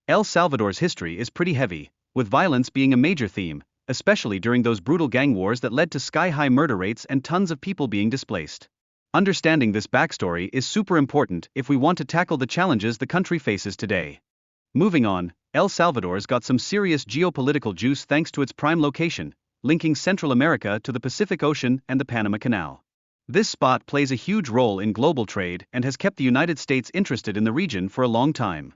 El Salvador's history is pretty heavy, with violence being a major theme, especially during those brutal gang wars that led to sky-high murder rates and tons of people being displaced. Understanding this backstory is super important if we want to tackle the challenges the country faces today. Moving on, El Salvador's got some serious geopolitical juice thanks to its prime location, linking Central America to the Pacific Ocean and the Panama Canal. This spot plays a huge role in global trade and has kept the United States interested in the region for a long time.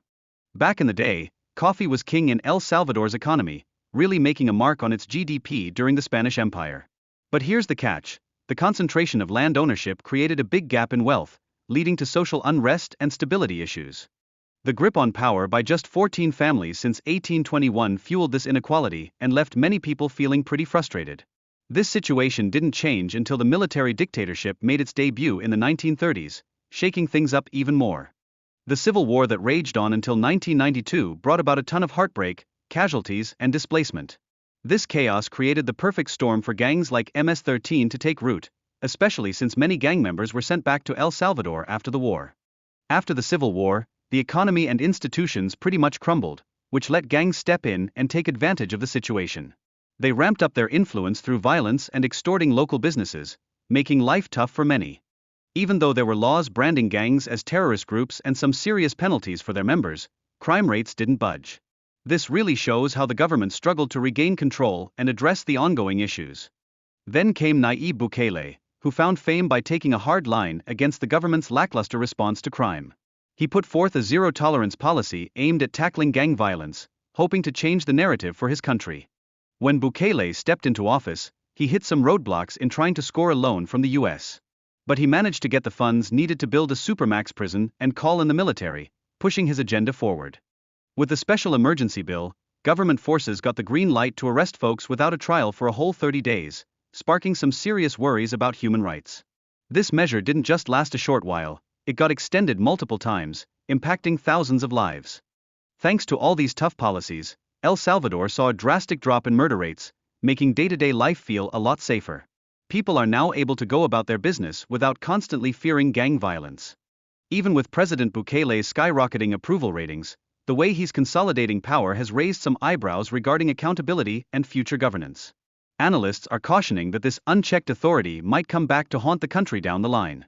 Back in the day, coffee was king in El Salvador's economy, really making a mark on its GDP during the Spanish Empire. But here's the catch: the concentration of land ownership created a big gap in wealth, leading to social unrest and stability issues. The grip on power by just 14 families since 1821 fueled this inequality and left many people feeling pretty frustrated. This situation didn't change until the military dictatorship made its debut in the 1930s, shaking things up even more. The civil war that raged on until 1992 brought about a ton of heartbreak, casualties, and displacement. This chaos created the perfect storm for gangs like MS-13 to take root, especially since many gang members were sent back to El Salvador after the war. After the Civil War, the economy and institutions pretty much crumbled, which let gangs step in and take advantage of the situation. They ramped up their influence through violence and extorting local businesses, making life tough for many. Even though there were laws branding gangs as terrorist groups and some serious penalties for their members, crime rates didn't budge. This really shows how the government struggled to regain control and address the ongoing issues. Then came Nayib Bukele, who found fame by taking a hard line against the government's lackluster response to crime. He put forth a zero-tolerance policy aimed at tackling gang violence, hoping to change the narrative for his country. When Bukele stepped into office, he hit some roadblocks in trying to score a loan from the US. But he managed to get the funds needed to build a supermax prison and call in the military, pushing his agenda forward. With the special emergency bill, government forces got the green light to arrest folks without a trial for a whole 30 days, sparking some serious worries about human rights. This measure didn't just last a short while, it got extended multiple times, impacting thousands of lives. Thanks to all these tough policies, El Salvador saw a drastic drop in murder rates, making day-to-day life feel a lot safer. People are now able to go about their business without constantly fearing gang violence. Even with President Bukele's skyrocketing approval ratings, the way he's consolidating power has raised some eyebrows regarding accountability and future governance. Analysts are cautioning that this unchecked authority might come back to haunt the country down the line.